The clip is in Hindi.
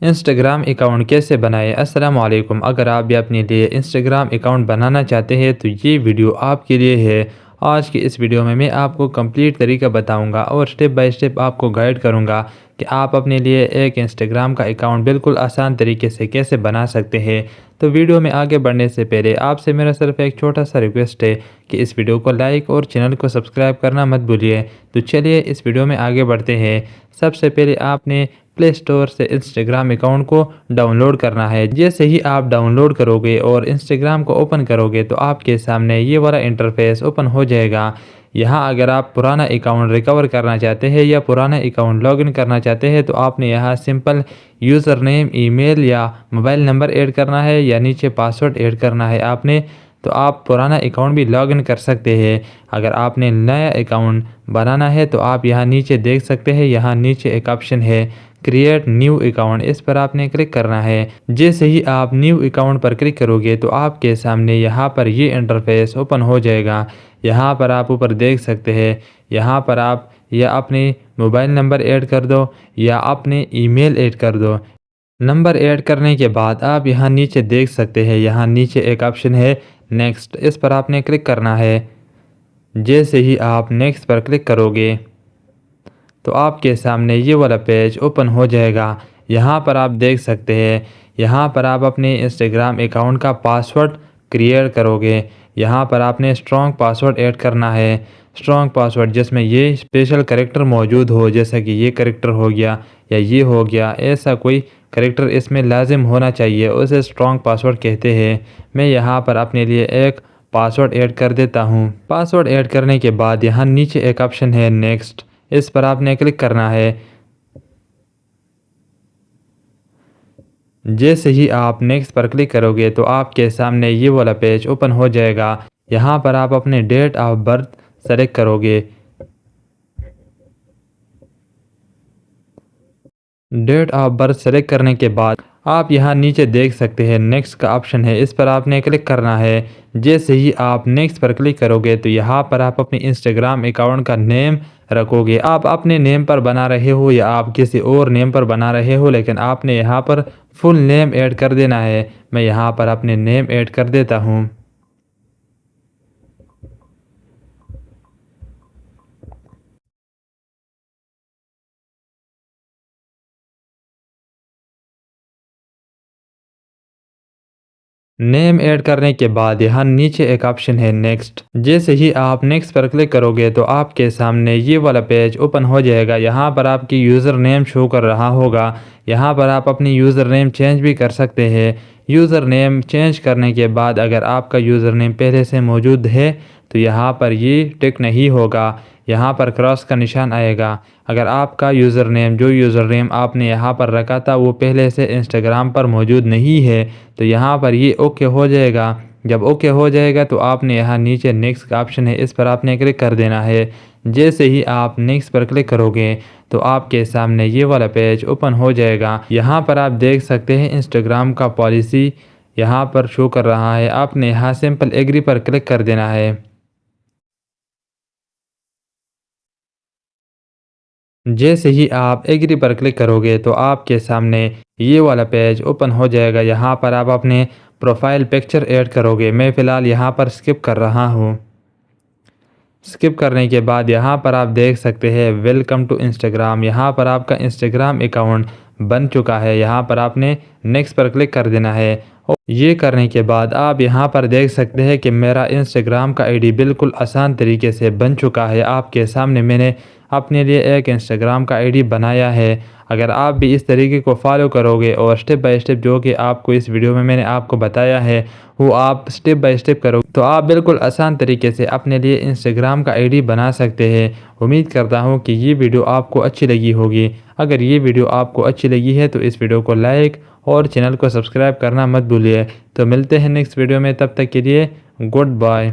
इंस्टाग्राम अकाउंट कैसे बनाएं। अस्सलाम वालेकुम। अगर आप भी अपने लिए इंस्टाग्राम अकाउंट बनाना चाहते हैं तो ये वीडियो आपके लिए है। आज की इस वीडियो में मैं आपको कंप्लीट तरीका बताऊंगा और स्टेप बाय स्टेप आपको गाइड करूंगा कि आप अपने लिए एक इंस्टाग्राम का अकाउंट बिल्कुल आसान तरीके से कैसे बना सकते हैं। तो वीडियो में आगे बढ़ने से पहले आपसे मेरा सिर्फ एक छोटा सा रिक्वेस्ट है कि इस वीडियो को लाइक और चैनल को सब्सक्राइब करना मत भूलिए। तो चलिए इस वीडियो में आगे बढ़ते हैं। सबसे पहले आपने प्ले स्टोर से इंस्टाग्राम अकाउंट को डाउनलोड करना है। जैसे ही आप डाउनलोड करोगे और इंस्टाग्राम को ओपन करोगे तो आपके सामने ये वाला इंटरफेस ओपन हो जाएगा। यहाँ अगर आप पुराना अकाउंट रिकवर करना चाहते हैं या पुराना अकाउंट लॉगिन करना चाहते हैं तो आपने यहाँ सिंपल यूज़र नेम, ईमेल या मोबाइल नंबर ऐड करना है या नीचे पासवर्ड ऐड करना है आपने। तो आप पुराना अकाउंट भी लॉगिन कर सकते हैं। अगर आपने नया अकाउंट बनाना है तो आप यहाँ नीचे देख सकते हैं, यहाँ नीचे एक ऑप्शन है क्रिएट न्यू अकाउंट, इस पर आपने क्लिक करना है। जैसे ही आप न्यू अकाउंट पर क्लिक करोगे तो आपके सामने यहाँ पर ये इंटरफेस ओपन हो जाएगा। यहाँ पर आप ऊपर देख सकते हैं, यहाँ पर आप या अपने मोबाइल नंबर ऐड कर दो या अपने ईमेल ऐड कर दो। नंबर ऐड करने के बाद आप यहाँ नीचे देख सकते हैं, यहाँ नीचे एक ऑप्शन है नेक्स्ट, इस पर आपने क्लिक करना है। जैसे ही आप नेक्स्ट पर क्लिक करोगे तो आपके सामने ये वाला पेज ओपन हो जाएगा। यहाँ पर आप देख सकते हैं, यहाँ पर आप अपने इंस्टाग्राम अकाउंट का पासवर्ड क्रिएट करोगे। यहाँ पर आपने स्ट्रॉन्ग पासवर्ड ऐड करना है। स्ट्रॉन्ग पासवर्ड जिसमें ये स्पेशल कैरेक्टर मौजूद हो, जैसा कि ये कैरेक्टर हो गया या ये हो गया, ऐसा कोई कैरेक्टर इसमें लाजिम होना चाहिए, उसे स्ट्रॉन्ग पासवर्ड कहते हैं। मैं यहाँ पर अपने लिए एक पासवर्ड ऐड कर देता हूँ। पासवर्ड ऐड करने के बाद यहाँ नीचे एक ऑप्शन है नेक्स्ट, इस पर आपने क्लिक करना है। जैसे ही आप नेक्स्ट पर क्लिक करोगे तो आपके सामने ये वाला पेज ओपन हो जाएगा। यहाँ पर आप अपने डेट ऑफ बर्थ सेलेक्ट करोगे। डेट ऑफ बर्थ सेलेक्ट करने के बाद आप यहाँ नीचे देख सकते हैं नेक्स्ट का ऑप्शन है, इस पर आपने क्लिक करना है। जैसे ही आप नेक्स्ट पर क्लिक करोगे तो यहाँ पर आप अपने इंस्टाग्राम अकाउंट का नेम रखोगे। आप अपने नेम पर बना रहे हो या आप किसी और नेम पर बना रहे हो, लेकिन आपने यहाँ पर फुल नेम ऐड कर देना है। मैं यहाँ पर अपने नेम ऐड कर देता हूँ। नेम ऐड करने के बाद यहाँ नीचे एक ऑप्शन है नेक्स्ट। जैसे ही आप नेक्स्ट पर क्लिक करोगे तो आपके सामने ये वाला पेज ओपन हो जाएगा। यहाँ पर आपकी यूज़र नेम शो कर रहा होगा। यहाँ पर आप अपनी यूज़र नेम चेंज भी कर सकते हैं। यूज़र नेम चेंज करने के बाद अगर आपका यूज़र नेम पहले से मौजूद है तो यहाँ पर ये टिक नहीं होगा, यहाँ पर क्रॉस का निशान आएगा। अगर आपका यूज़र नेम, जो यूज़र नेम आपने यहाँ पर रखा था, वो पहले से इंस्टाग्राम पर मौजूद नहीं है तो यहाँ पर ये ओके हो जाएगा। जब ओके हो जाएगा तो आपने यहाँ नीचे नेक्स्ट का ऑप्शन है, इस पर आपने क्लिक कर देना है। जैसे ही आप नेक्स्ट पर क्लिक करोगे तो आपके सामने ये वाला पेज ओपन हो जाएगा। यहाँ पर आप देख सकते हैं इंस्टाग्राम का पॉलिसी यहाँ पर शो कर रहा है। आपने यहाँ सिंपल एग्री पर क्लिक कर देना है। जैसे ही आप एग्री पर क्लिक करोगे तो आपके सामने ये वाला पेज ओपन हो जाएगा। यहाँ पर आप अपने प्रोफाइल पिक्चर ऐड करोगे। मैं फ़िलहाल यहाँ पर स्किप कर रहा हूँ। स्किप करने के बाद यहाँ पर आप देख सकते हैं वेलकम टू इंस्टाग्राम। यहाँ पर आपका इंस्टाग्राम अकाउंट बन चुका है। यहाँ पर आपने नेक्स्ट पर क्लिक कर देना है। और ये करने के बाद आप यहाँ पर देख सकते हैं कि मेरा इंस्टाग्राम का आईडी बिल्कुल आसान तरीके से बन चुका है। आपके सामने मैंने अपने लिए एक इंस्टाग्राम का आईडी बनाया है। अगर आप भी इस तरीके को फॉलो करोगे और स्टेप बाय स्टेप जो कि आपको इस वीडियो में मैंने आपको बताया है वो आप स्टेप बाय स्टेप करोगे तो आप बिल्कुल आसान तरीके से अपने लिए इंस्टाग्राम का आईडी बना सकते हैं। उम्मीद करता हूँ कि ये वीडियो आपको अच्छी लगी होगी। अगर ये वीडियो आपको अच्छी लगी है तो इस वीडियो को लाइक और चैनल को सब्सक्राइब करना मत भूलिए। तो मिलते हैं नेक्स्ट वीडियो में, तब तक के लिए गुड बाय।